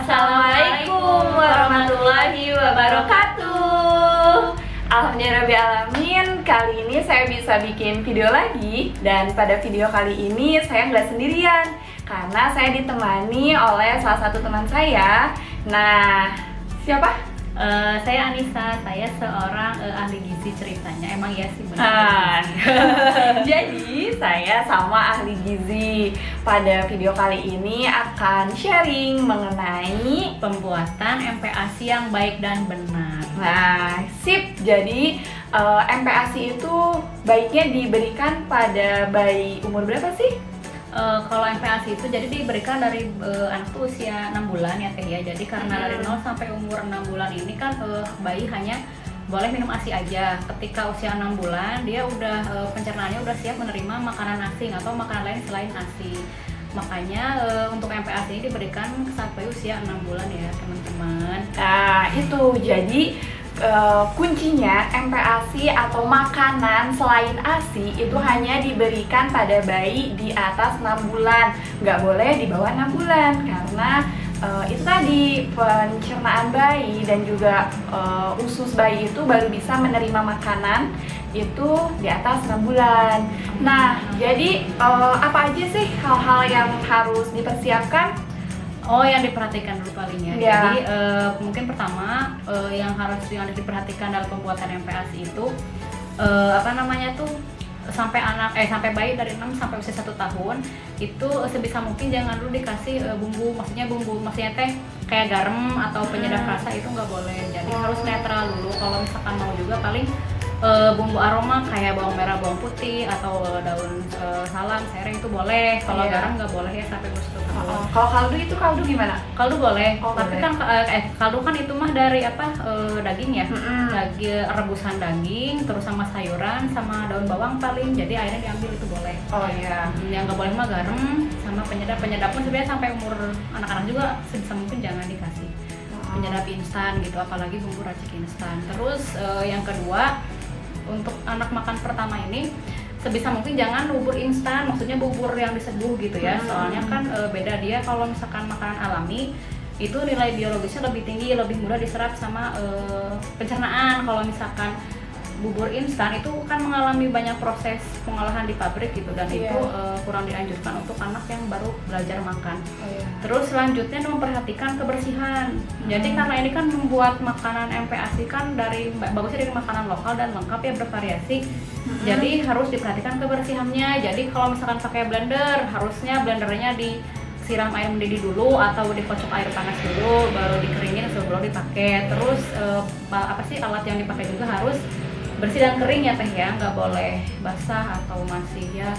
Assalamualaikum warahmatullahi wabarakatuh. Alhamdulillahirrahmanirrahim. Kali ini saya bisa bikin video lagi. Dan pada video kali ini saya nggak sendirian, karena saya ditemani oleh salah satu teman saya. Nah, siapa? Saya Anissa, saya seorang ahli gizi ceritanya. Emang ya sih benar. Jadi saya sama ahli gizi. Pada video kali ini akan sharing mengenai Pembuatan MPASI yang baik dan benar. Nah, sip. Jadi MPASI itu baiknya diberikan pada bayi umur berapa sih? Kalau MPASI itu jadi diberikan dari anak tuh usia 6 bulan ya Teh ya. Jadi karena dari 0 sampai umur 6 bulan ini kan bayi hanya boleh minum ASI aja. Ketika usia 6 bulan dia udah pencernaannya udah siap menerima makanan asing atau makanan lain selain ASI. Makanya untuk MPASI ini diberikan saat bayi usia 6 bulan ya teman-teman. Nah, itu jadi kuncinya MPASI atau makanan selain ASI itu hanya diberikan pada bayi di atas 6 bulan. Nggak boleh di bawah 6 bulan karena itu tadi pencernaan bayi dan juga usus bayi itu baru bisa menerima makanan itu di atas 6 bulan. Nah, jadi apa aja sih hal-hal yang harus dipersiapkan? Oh, yang diperhatikan dulu paling ya. Ya. Jadi mungkin pertama yang harus diperhatikan dalam pembuatan MPASI itu sampai bayi dari 6 sampai usia 1 tahun itu sebisa mungkin jangan dulu dikasih bumbu maksudnya teh kayak garam atau penyedap rasa itu nggak boleh. Jadi harus netral dulu. Kalau misalkan mau juga paling bumbu aroma kayak bawang merah, bawang putih atau daun salam, sereh itu boleh. Kalau garam nggak boleh ya sampai usia 1 tahun. Kalau kaldu gimana? Kaldu boleh, boleh. tapi kan kaldu kan itu mah dari daging ya, daging rebusan daging, terus sama sayuran, sama daun bawang paling, jadi airnya diambil itu boleh. Oh iya. Yang nggak boleh mah garam sama penyedap pun sebenarnya sampai umur anak-anak juga sebisa mungkin jangan dikasih penyedap instan gitu, apalagi bumbu racik instan. Terus yang kedua untuk anak makan pertama ini sebisa mungkin jangan bubur instan, maksudnya bubur yang diseduh gitu ya. Soalnya kan beda dia kalau misalkan makanan alami itu nilai biologisnya lebih tinggi, lebih mudah diserap sama pencernaan. Kalau misalkan bubur instan itu kan mengalami banyak proses pengolahan di pabrik gitu dan itu kurang dianjurkan untuk anak yang baru belajar makan. Terus selanjutnya memperhatikan kebersihan. Jadi karena ini kan membuat makanan MPASI kan bagusnya dari makanan lokal dan lengkap ya, bervariasi. Jadi harus diperhatikan kebersihannya. Jadi kalau misalkan pakai blender, harusnya blendernya disiram air mendidih dulu atau dikocok air panas dulu baru dikeringin sebelum dipakai. Terus alat yang dipakai juga harus bersih dan kering ya Teh ya, nggak boleh basah atau masih ya.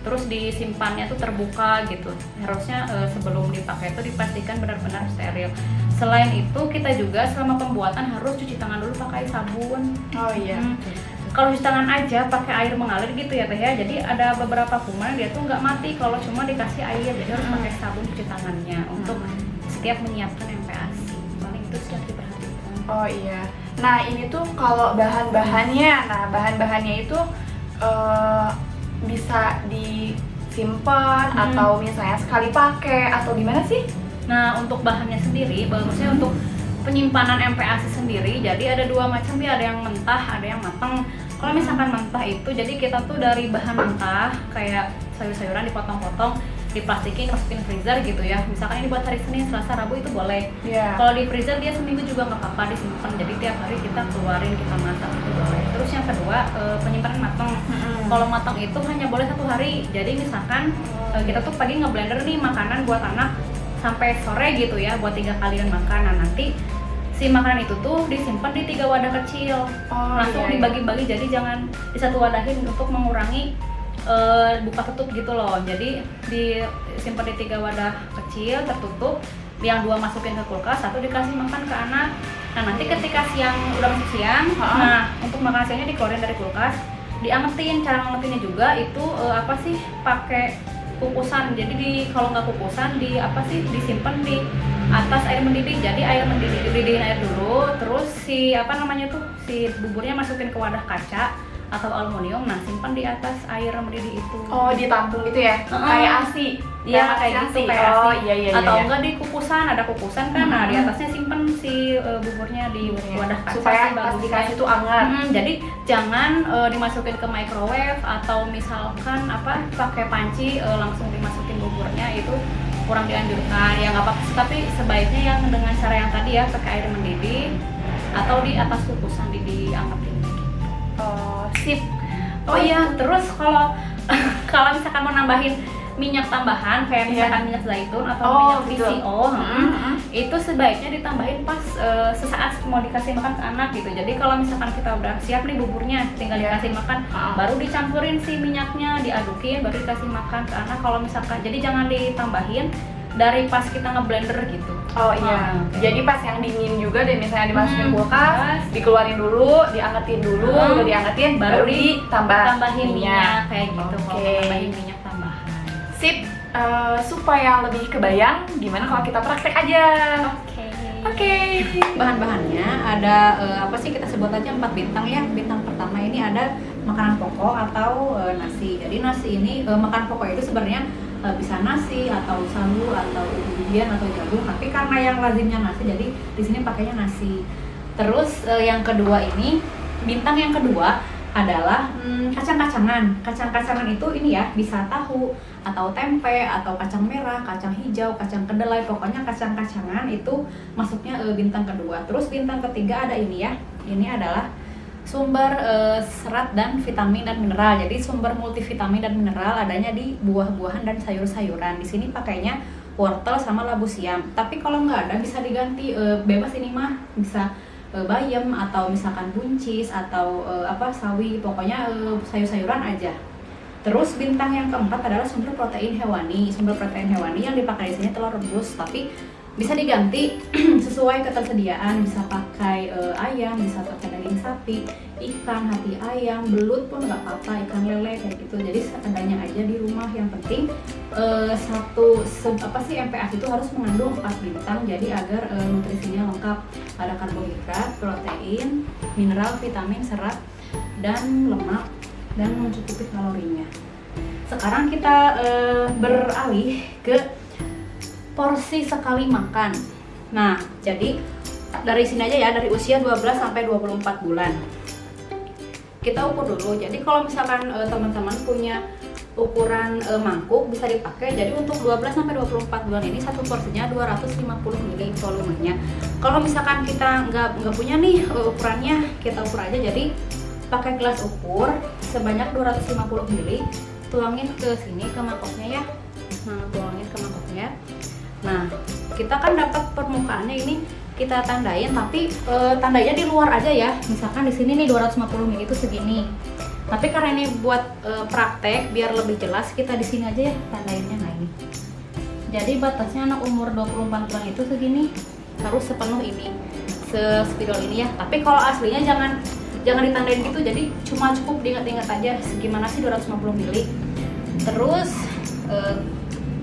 Terus disimpannya tuh terbuka gitu. Harusnya sebelum dipakai itu dipastikan benar-benar steril. Selain itu kita juga selama pembuatan harus cuci tangan dulu pakai sabun. Oh iya. Kalau cuci tangan aja pakai air mengalir gitu ya Teh ya. Jadi ada beberapa kuman dia tuh nggak mati kalau cuma dikasih air. Jadi harus pakai sabun cuci tangannya untuk setiap menyiapkan MPASI. Paling itu sudah diperhatikan. Oh iya. Nah, ini tuh kalau bahan-bahannya. Nah, bahan-bahannya itu bisa disimpan atau misalnya sekali pakai atau gimana sih? Nah, untuk bahannya sendiri, bagusnya untuk penyimpanan MPASI sendiri, jadi ada dua macam ya, ada yang mentah, ada yang matang. Kalau misalkan mentah itu, jadi kita tuh dari bahan mentah, kayak sayur-sayuran dipotong-potong, diplastikin, masukin freezer gitu ya. Misalkan ini buat hari Senin, Selasa, Rabu itu boleh. Kalau di freezer dia seminggu juga nggak apa-apa disimpan. Jadi tiap hari kita keluarin, kita masak itu boleh. Terus yang kedua penyimpanan matang. Kalau matang itu hanya boleh 1 hari. Jadi misalkan kita tuh pagi ngeblender nih makanan buat anak sampai sore gitu ya, buat 3 kalian makan. Nah nanti si makanan itu tuh disimpan di 3 wadah kecil. Langsung dibagi-bagi, jadi jangan di satu wadahin untuk mengurangi buka tutup gitu loh. Jadi disimpan di 3 wadah kecil tertutup, yang 2 masukin ke kulkas, 1 dikasih makan ke anak. Nah nanti ketika udah masuk siang, nah untuk makan siangnya dikeluarin dari kulkas, diangetin. Cara ngangetinnya juga itu pakai kukusan. Jadi kalau nggak kukusan disimpan di atas air mendidih. Jadi air mendidih, dididihin air dulu, terus si buburnya masukin ke wadah kaca atau aluminium, nah simpan di atas air mendidih itu. Oh, ditampung gitu ya? Kayak ASI? Iya, kayak gitu, kayak Oh, ASI. iya, iya, Atau iya. enggak di kukusan, ada kukusan kan, nah di atasnya simpan si buburnya di wadah kaca supaya sih pas bagusnya. dikasih tuh anget. Jadi jangan dimasukin ke microwave atau misalkan apa pakai panci langsung dimasukin buburnya, itu kurang dianjurkan. Ya nggak apa-apa sih, tapi sebaiknya yang dengan cara yang tadi ya, pakai air mendidih atau di atas kukusan diangkatin gitu. Oh, sip. Oh iya, terus kalau kalau misalkan mau nambahin minyak tambahan kayak misalkan minyak zaitun atau minyak gitu. VCO, itu sebaiknya ditambahin pas sesaat mau dikasih makan ke anak gitu. Jadi kalau misalkan kita udah siap nih buburnya, tinggal dikasih makan, baru dicampurin si minyaknya, diadukin, baru dikasih makan ke anak. Kalau misalkan, jadi jangan ditambahin dari pas kita ngeblender gitu. Oh iya. Jadi pas yang dingin juga deh, misalnya dimasukin kulkas, dikeluarin dulu, diangetin dulu, udah diangetin, baru tambahin minyak kayak gitu. Oke. Kalau tambahin minyak tambahan. Sip. Supaya lebih kebayang, gimana kalau kita praktek aja? Oke. Bahan-bahannya ada apa sih, kita sebut aja 4 bintang ya. Bintang pertama ini ada makanan pokok atau nasi. Jadi nasi ini makanan pokok itu sebenarnya bisa nasi atau sagu atau ubi-ubian atau jagung, tapi karena yang lazimnya nasi, jadi di sini pakainya nasi. Terus yang kedua ini, bintang yang kedua adalah kacang-kacangan. Kacang-kacangan itu ini ya, bisa tahu atau tempe atau kacang merah, kacang hijau, kacang kedelai, pokoknya kacang-kacangan itu masuknya bintang kedua. Terus bintang ketiga ada ini ya, ini adalah sumber serat dan vitamin dan mineral. Jadi sumber multivitamin dan mineral adanya di buah-buahan dan sayur-sayuran. Di sini pakainya wortel sama labu siam. Tapi kalau nggak ada bisa diganti, bebas ini mah, bisa bayam atau misalkan buncis atau sawi, pokoknya sayur-sayuran aja. Terus bintang yang keempat adalah sumber protein hewani. Sumber protein hewani yang dipakai di sini telur rebus, tapi bisa diganti sesuai ketersediaan. Bisa pakai ayam, bisa pakai daging sapi, ikan, hati ayam, belut pun nggak apa-apa, ikan lele kayak gitu. Jadi seadanya aja di rumah. Yang penting MPASI itu harus mengandung 4 bintang, jadi agar nutrisinya lengkap. Ada karbohidrat, protein, mineral, vitamin, serat, dan lemak, dan mencukupi kalorinya. Sekarang kita beralih ke porsi sekali makan. Nah, jadi dari sini aja ya, dari usia 12 sampai 24 bulan. Kita ukur dulu. Jadi kalau misalkan teman-teman punya ukuran mangkuk bisa dipakai. Jadi untuk 12 sampai 24 bulan ini satu porsinya 250 ml volumenya. Kalau misalkan kita nggak punya nih ukurannya, kita ukur aja. Jadi pakai gelas ukur sebanyak 250 ml, tuangin ke sini ke mangkoknya ya. Nah, tuangin ke mangkoknya. Nah, kita kan dapat permukaannya ini, kita tandain, tapi tandanya di luar aja ya. Misalkan di sini nih 250 ml itu segini. Tapi karena ini buat praktek biar lebih jelas, kita di sini aja ya tandainnya. Nah, ini. Jadi batasnya anak umur 24 bulan itu segini, harus sepenuh ini, sespidol ini ya. Tapi kalau aslinya jangan ditandain gitu, jadi cuma cukup diingat-ingat aja segimana sih 250 ml. Terus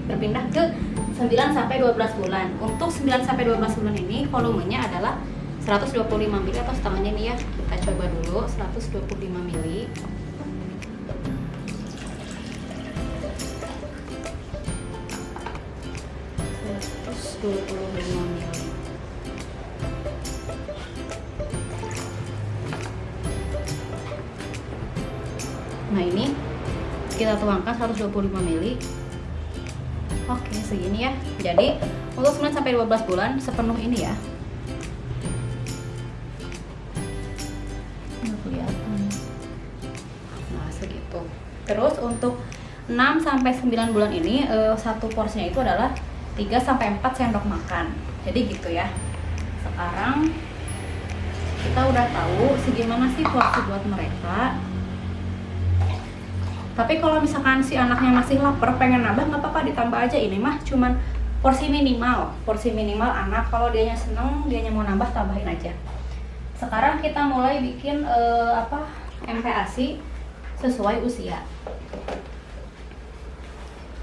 berpindah ke 9 sampai 12 bulan. Untuk 9 sampai 12 bulan ini volumenya adalah 125 ml atau setengahnya nih ya. Kita coba dulu 125 ml. Nah, ini kita tuangkan 125 ml. Oke, segini ya. Jadi untuk 9 sampai 12 bulan sepenuh ini ya. Nggak kelihatan. Nah, segitu. Terus untuk 6 sampai 9 bulan ini satu porsinya itu adalah 3 sampai 4 sendok makan. Jadi gitu ya. Sekarang kita udah tahu segimana sih porsi buat mereka. Tapi kalau misalkan si anaknya masih lapar, pengen nambah, nggak apa-apa, ditambah aja. Ini mah cuman porsi minimal anak. Kalau dianya seneng, dianya mau nambah, tambahin aja. Sekarang kita mulai bikin MPASI sesuai usia.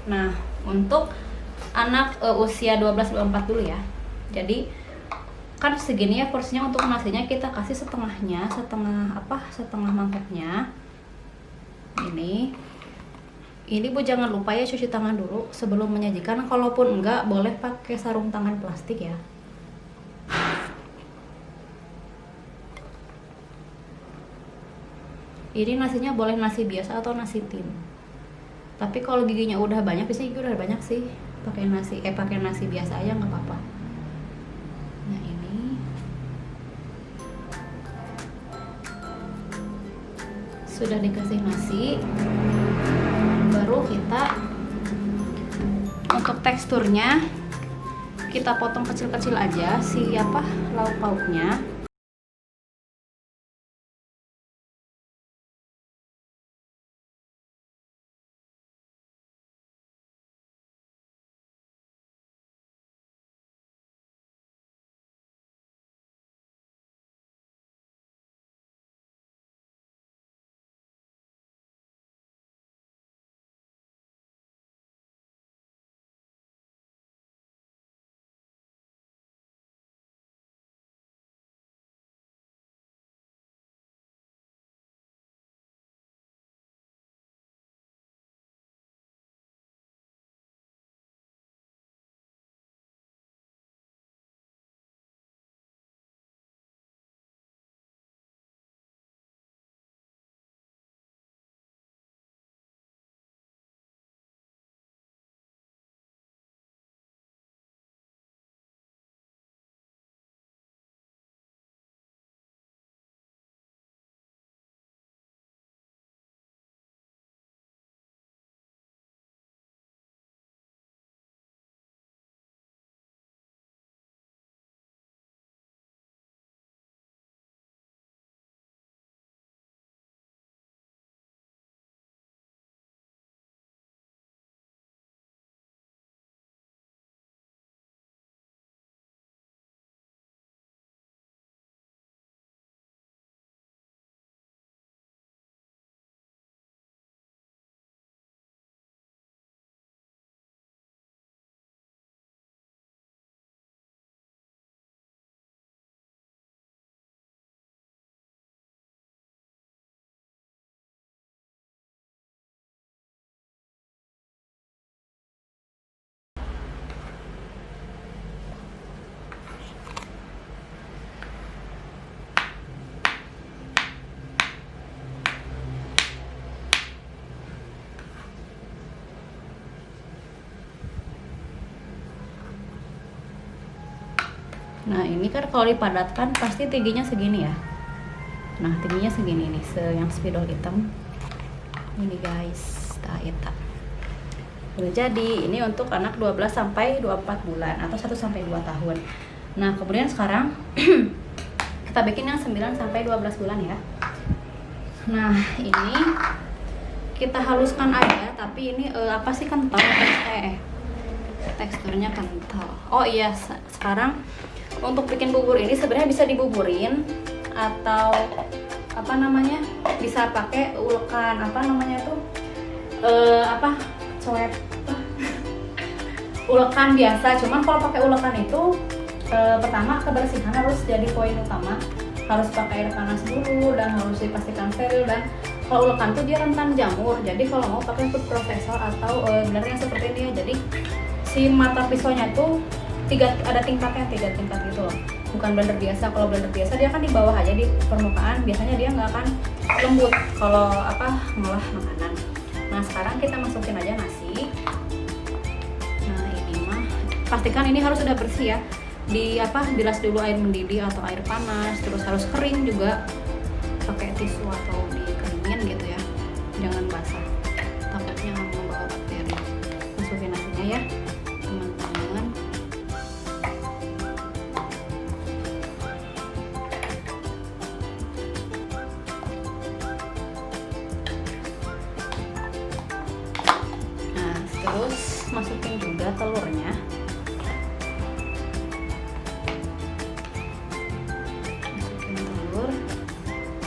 Nah, untuk anak usia 12-24 dulu ya. Jadi kan segini ya porsinya. Untuk nasinya kita kasih setengah mangkoknya. Ini Bu jangan lupa ya cuci tangan dulu sebelum menyajikan. Kalaupun enggak, boleh pakai sarung tangan plastik ya. Ini nasinya boleh nasi biasa atau nasi tim. Tapi kalau giginya udah banyak, biasanya gigi udah banyak sih, pakai nasi biasa aja nggak apa-apa. Nah ini sudah dikasih nasi. Baru kita untuk teksturnya kita potong kecil-kecil aja lauk pauknya. Nah ini kan kalau dipadatkan pasti tingginya segini ya. Nah tingginya segini nih, yang spidol hitam ini guys, eta. Udah jadi. Ini untuk anak 12 sampai 24 bulan atau 1 sampai 2 tahun. Nah kemudian sekarang kita bikin yang 9 sampai 12 bulan ya. Nah ini kita haluskan aja, tapi ini apa sih, kental teksturnya kental. Oh iya, sekarang untuk bikin bubur ini sebenarnya bisa dibuburin atau apa namanya, bisa pakai ulekan, apa namanya tuh ulekan biasa. Cuman kalau pakai ulekan itu pertama kebersihan harus jadi poin utama, harus pakai air panas dulu dan harus dipastikan steril. Dan kalau ulekan tuh dia rentan jamur, jadi kalau mau pakai food processor atau blender yang seperti ini ya. Jadi si mata pisaunya tuh ada tingkatnya, 3 tingkat gitu loh, bukan blender biasa. Kalau blender biasa dia kan di bawah aja di permukaan, biasanya dia nggak akan lembut kalau ngolah makanan. Nah sekarang kita masukin aja nasi. Nah ini mah pastikan ini harus sudah bersih ya, bilas dulu air mendidih atau air panas, terus harus kering juga, pakai tisu atau dikeringin gitu ya, jangan basah, takutnya membawa bakteri. Masukin nasinya ya teman-teman. Nah terus masukin juga telurnya.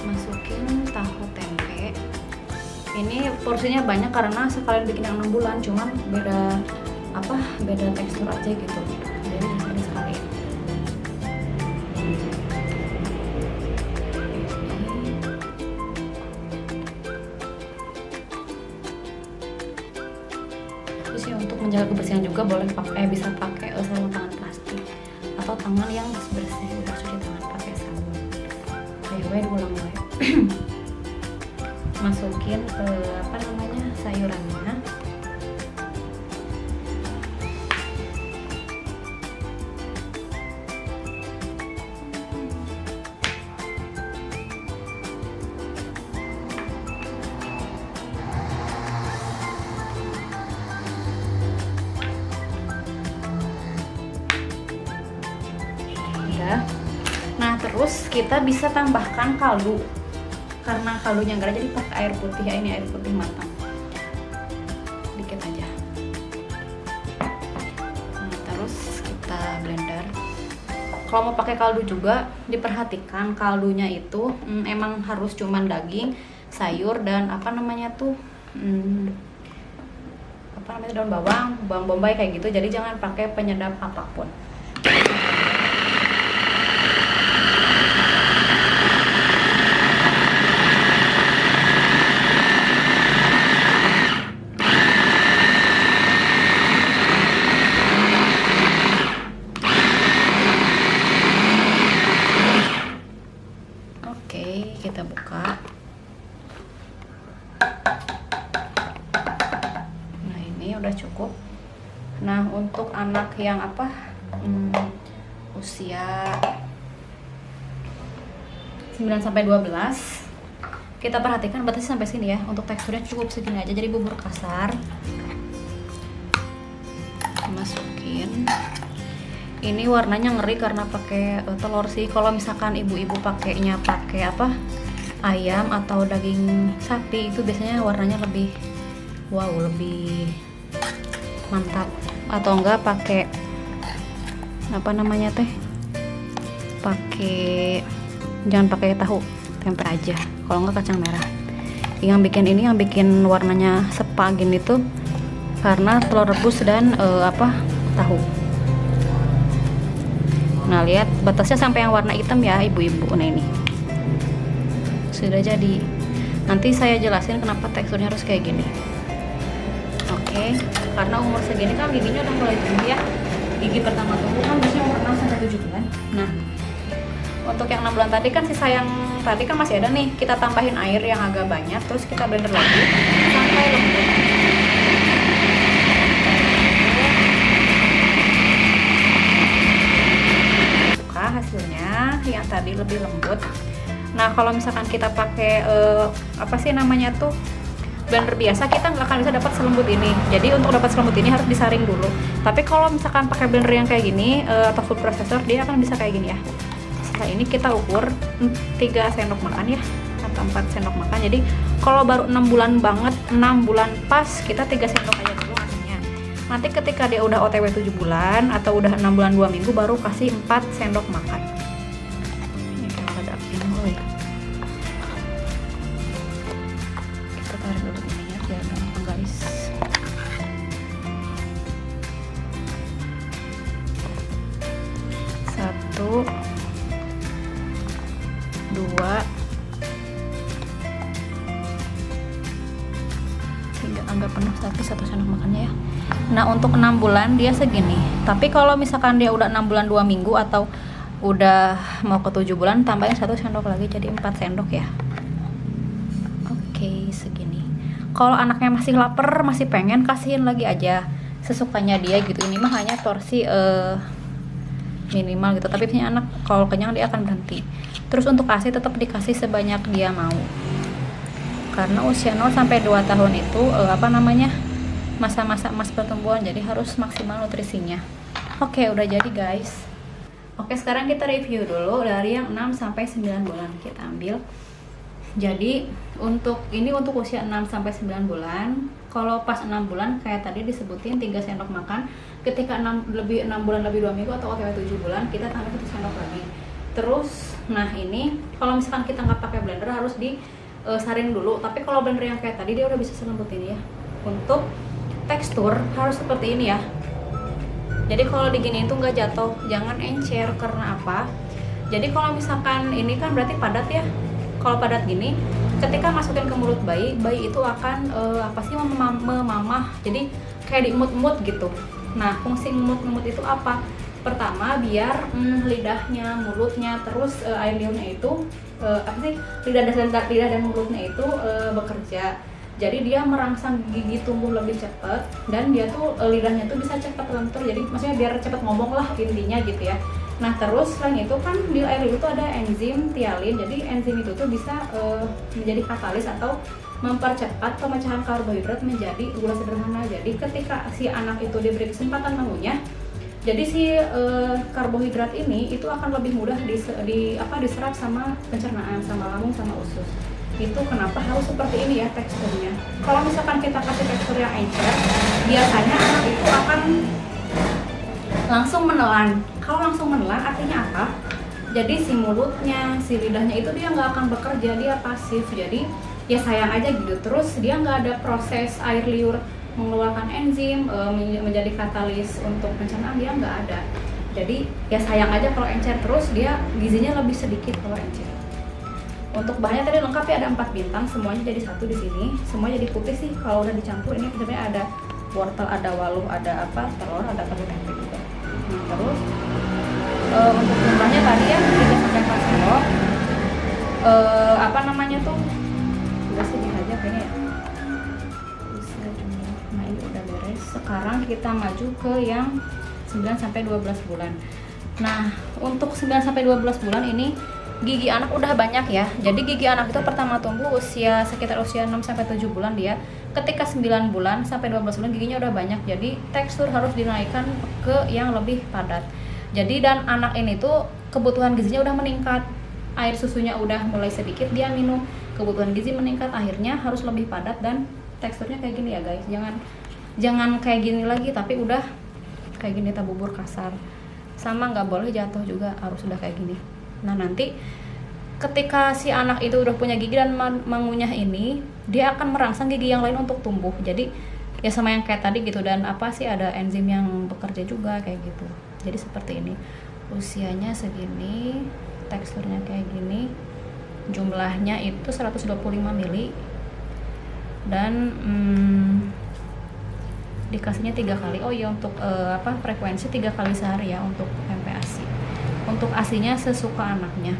Masukin tahu tempe. Ini porsinya banyak karena sekalian bikin yang 6 bulan, cuman beda tekstur aja gitu. Jadi ini sekalian. menjaga kebersihan juga boleh bisa pakai sarung tangan plastik atau tangan yang bersih, udah cuci tangan pakai sabun. Ayo diulang mulai. Masukin ke sayurannya. Nah terus kita bisa tambahkan kaldu, karena kaldunya enggak ada jadi pakai air putih ya, ini air putih matang dikit aja. Nah, terus kita blender. Kalau mau pakai kaldu juga diperhatikan kaldunya itu emang harus cuman daging, sayur dan daun bawang bombay kayak gitu, jadi jangan pakai penyedap apapun. Kita buka. Nah ini udah cukup. Nah untuk anak yang usia 9-12 kita perhatikan batasnya sampai sini ya. Untuk teksturnya cukup segini aja, jadi bubur kasar. Masukin. Ini warnanya ngeri karena pakai telur sih. Kalau misalkan ibu-ibu pakai ayam atau daging sapi itu biasanya warnanya lebih mantap. Atau enggak pakai jangan pakai tahu, tempe aja. Kalau enggak kacang merah. Yang bikin warnanya sepa gini tuh karena telur rebus dan tahu. Nah lihat batasnya sampai yang warna hitam ya ibu-ibu. Nah ini sudah jadi. Nanti saya jelasin kenapa teksturnya harus kayak gini. Oke, karena umur segini kan giginya udah mulai tumbuh ya. Gigi pertama tumbuh kan biasanya umur 6-7 bulan. Nah untuk yang 6 bulan tadi kan sisa yang tadi kan masih ada nih. Kita tambahin air yang agak banyak, terus kita blender lagi sampai lembut. Hasilnya yang tadi lebih lembut. Nah kalau misalkan kita pakai blender biasa, kita nggak akan bisa dapat selembut ini. Jadi untuk dapat selembut ini harus disaring dulu. Tapi kalau misalkan pakai blender yang kayak gini atau food processor, dia akan bisa kayak gini ya. Setelah ini kita ukur 3 sendok makan ya, atau 4 sendok makan. Jadi kalau baru 6 bulan banget, 6 bulan pas, kita 3 sendok aja dulu ngasihnya. Nanti ketika dia udah OTW 7 bulan atau udah 6 bulan 2 minggu, baru kasih 4 sendok makan. Ini kita hadapin dulu ya. Kita tarik dulu ininya biar gampang guys. Satu, 2, 3, agak penuh tapi 1 sendok makannya ya. Nah untuk 6 bulan dia segini. Tapi kalau misalkan dia udah 6 bulan 2 minggu atau udah mau ke 7 bulan, tambahin 1 sendok lagi jadi 4 sendok ya. Oke, segini. Kalau anaknya masih lapar, masih pengen, kasihin lagi aja sesukanya dia gitu. Ini mah hanya porsi minimal gitu. Tapi punya anak kalau kenyang dia akan berhenti. Terus untuk ASI tetap dikasih sebanyak dia mau. Karena usia 0 sampai 2 tahun itu masa-masa emas pertumbuhan, jadi harus maksimal nutrisinya. Oke, udah jadi guys. Oke, sekarang kita review dulu dari yang 6 sampai 9 bulan. Kita ambil. Jadi untuk usia 6 sampai 9 bulan, kalau pas 6 bulan kayak tadi disebutin 3 sendok makan. Ketika 6 bulan lebih 2 minggu atau OTW 7 bulan, kita tambah 1 sendok lagi. Terus, nah ini kalau misalkan kita nggak pakai blender harus disaring dulu. Tapi kalau blender yang kayak tadi dia udah bisa selembut ini ya. Untuk tekstur harus seperti ini ya. Jadi kalau diginiin tuh nggak jatuh, jangan encer. Karena apa? Jadi kalau misalkan ini kan berarti padat ya. Kalau padat gini, ketika masukin ke mulut bayi itu akan memamah. Jadi kayak diemut-emut gitu. Nah, fungsi ngemut-ngemut itu apa? Pertama, biar lidahnya, mulutnya, terus air liurnya itu lidah dan mulutnya itu bekerja. Jadi dia merangsang gigi tumbuh lebih cepat, dan dia tuh lidahnya tuh bisa cepat lentur. Jadi maksudnya biar cepat ngomong lah intinya gitu ya. Nah, terus selain itu kan di air liur itu ada enzim tialin. Jadi enzim itu tuh bisa menjadi katalis atau mempercepat pemecahan karbohidrat menjadi gula sederhana. Jadi ketika si anak itu diberi kesempatan mengunyah, jadi si karbohidrat ini itu akan lebih mudah diserap sama pencernaan, sama lambung, sama usus. Itu kenapa harus seperti ini ya teksturnya. Kalau misalkan kita kasih tekstur yang encer, biasanya anak itu akan langsung menelan. Kalau langsung menelan artinya apa? Jadi si mulutnya, si lidahnya itu dia nggak akan bekerja, dia pasif. Jadi ya sayang aja gitu. Terus dia nggak ada proses air liur mengeluarkan enzim, menjadi katalis untuk pencernaan, dia nggak ada. Jadi ya sayang aja kalau encer, terus dia gizinya lebih sedikit kalau encer. Untuk bahannya tadi lengkap ya, ada 4 bintang, semuanya jadi satu di sini. Semua jadi putih sih kalau udah dicampur. Ini sebenarnya ada wortel, ada waluh, ada telur, ada perlu tempe juga. Nah, terus untuk jumlahnya tadi ya 3-4 sendok. Udah sedih aja kayaknya ya. Bisa jumlah. Nah, ini udah beres. Sekarang kita maju ke yang 9-12 bulan. Nah, untuk 9-12 bulan ini gigi anak udah banyak ya. Jadi gigi anak itu pertama tumbuh sekitar usia 6-7 bulan dia. Ketika 9 bulan sampai 12 bulan giginya udah banyak. Jadi tekstur harus dinaikkan ke yang lebih padat. Jadi dan anak ini tuh kebutuhan gizinya udah meningkat. Air susunya udah mulai sedikit dia minum. Kebutuhan gizi meningkat, akhirnya harus lebih padat dan teksturnya kayak gini ya guys. Jangan kayak gini lagi, tapi udah kayak gini, bubur kasar. Sama nggak boleh jatuh juga, harus udah kayak gini. Nah, nanti ketika si anak itu udah punya gigi dan mengunyah ini, dia akan merangsang gigi yang lain untuk tumbuh. Jadi ya sama yang kayak tadi gitu, dan ada enzim yang bekerja juga kayak gitu. Jadi seperti ini. Usianya segini, teksturnya kayak gini. Jumlahnya itu 125 ml. Dan dikasihnya 3 kali. Oh iya, untuk frekuensi 3 kali sehari ya untuk MPASI. Untuk asinya sesuka anaknya.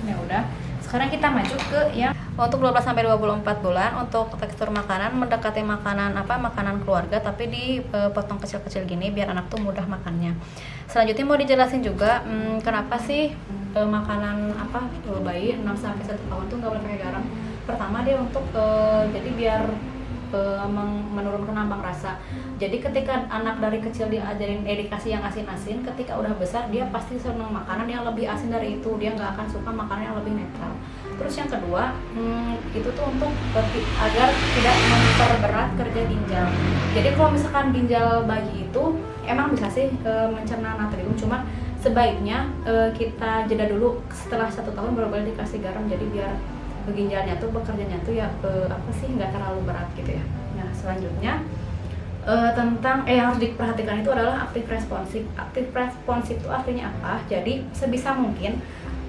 Ya udah. Sekarang kita maju ke yang untuk 12-24 bulan. Untuk tekstur makanan mendekati makanan keluarga, tapi dipotong kecil-kecil gini biar anak tuh mudah makannya. Selanjutnya mau dijelasin juga kenapa sih makanan bayi 6-1 tahun tuh nggak boleh pakai garam. Pertama dia untuk jadi biar menurunkan ambang rasa. Jadi ketika anak dari kecil diajarin dikasih yang asin-asin, ketika udah besar dia pasti senang makanan yang lebih asin dari itu. Dia nggak akan suka makanan yang lebih netral. Terus yang kedua, itu tuh untuk agar tidak memperberat kerja ginjal. Jadi kalau misalkan ginjal bayi itu emang bisa sih mencerna natrium, cuma sebaiknya kita jeda dulu setelah 1 tahun baru boleh dikasih garam. Jadi biar ginjalnya tuh bekerjanya tuh ya nggak terlalu berat gitu ya. Nah, selanjutnya tentang yang harus diperhatikan itu adalah aktif responsif. Aktif responsif itu artinya apa? Jadi sebisa mungkin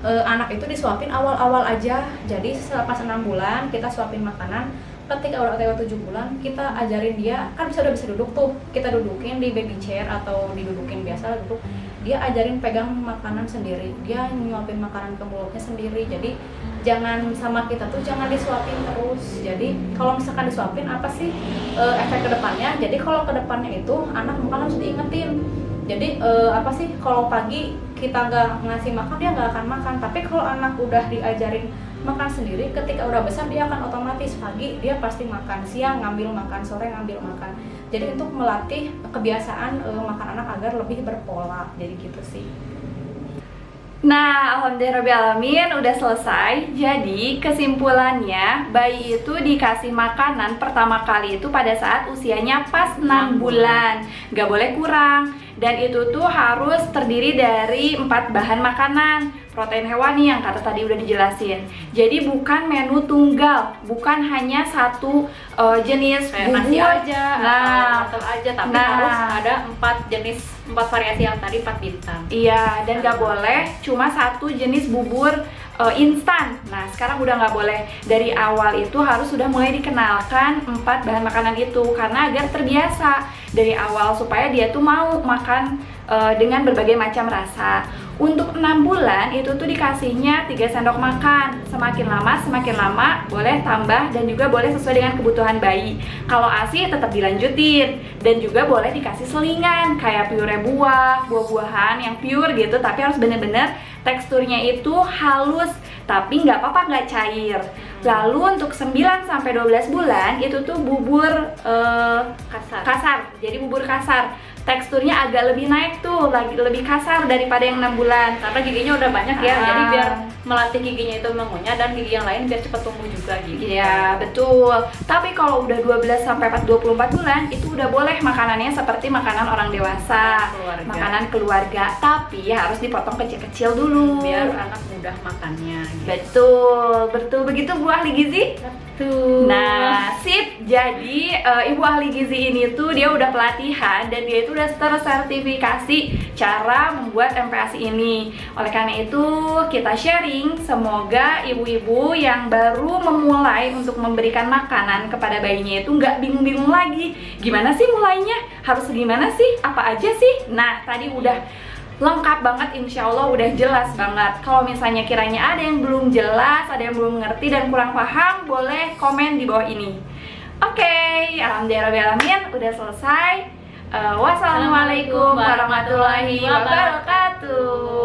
anak itu disuapin awal-awal aja. Jadi setelah pas 6 bulan kita suapin makanan. Ketika udah 7 bulan kita ajarin dia, kan udah bisa duduk tuh, kita dudukin di baby chair atau didudukin biasa duduk, dia ajarin pegang makanan sendiri, dia nyuapin makanan ke mulutnya sendiri. Jadi jangan sama kita tuh jangan disuapin terus. Jadi kalau misalkan disuapin apa sih efek kedepannya? Jadi kalau kedepannya itu anak makan harus diingetin. Jadi kalau pagi kita nggak ngasih makan, dia nggak akan makan. Tapi kalau anak udah diajarin makan sendiri, ketika udah besar dia akan otomatis pagi dia pasti makan, siang ngambil makan, sore ngambil makan. Jadi untuk melatih kebiasaan makan anak agar lebih berpola. Jadi gitu sih. Nah, alhamdulillahirrahmanirrahim udah selesai. Jadi kesimpulannya, bayi itu dikasih makanan pertama kali itu pada saat usianya pas 6 bulan. Gak boleh kurang. Dan itu tuh harus terdiri dari 4 bahan makanan. Protein hewani yang kata tadi udah dijelasin. Jadi bukan menu tunggal, bukan hanya satu jenis bubur nasi aja atau aja, tapi harus ada 4 variasi yang tadi 4 bintang. Iya, dan gak boleh cuma satu jenis bubur instan. Nah, sekarang udah nggak boleh. Dari awal itu harus sudah mulai dikenalkan 4 bahan makanan itu, karena agar terbiasa dari awal supaya dia tuh mau makan dengan berbagai macam rasa. Untuk 6 bulan itu tuh dikasihnya 3 sendok makan. Semakin lama boleh tambah, dan juga boleh sesuai dengan kebutuhan bayi. Kalau ASI tetap dilanjutin, dan juga boleh dikasih selingan kayak pure buah-buahan yang pure gitu, tapi harus bener-bener teksturnya itu halus, tapi nggak apa-apa nggak cair. Lalu untuk 9-12 bulan itu tuh bubur kasar. Jadi bubur kasar. Teksturnya agak lebih naik tuh, lebih kasar daripada yang 6 bulan. Karena giginya udah banyak ya, jadi biar melatih giginya itu mengunyah dan gigi yang lain biar cepat tumbuh juga gitu. Iya, betul. Tapi kalau udah 12-24 bulan itu udah boleh makanannya seperti makanan orang dewasa, makanan keluarga, tapi harus dipotong kecil-kecil dulu biar anak mudah makannya gitu. Betul begitu Bu Ahli Gizi. Tuh. Nah, sip. Jadi Ibu Ahli Gizi ini tuh dia udah pelatihan dan dia itu udah tersertifikasi cara membuat MPASI ini. Oleh karena itu kita sharing, semoga ibu-ibu yang baru memulai untuk memberikan makanan kepada bayinya itu nggak bingung-bingung lagi. Gimana sih mulainya? Harus gimana sih? Apa aja sih? Nah, tadi udah lengkap banget, insya Allah udah jelas banget. Kalau misalnya kiranya ada yang belum jelas, ada yang belum ngerti dan kurang paham, boleh komen di bawah ini. Oke, alhamdulillahirrahmanirrahim, udah selesai. Wassalamualaikum warahmatullahi wabarakatuh.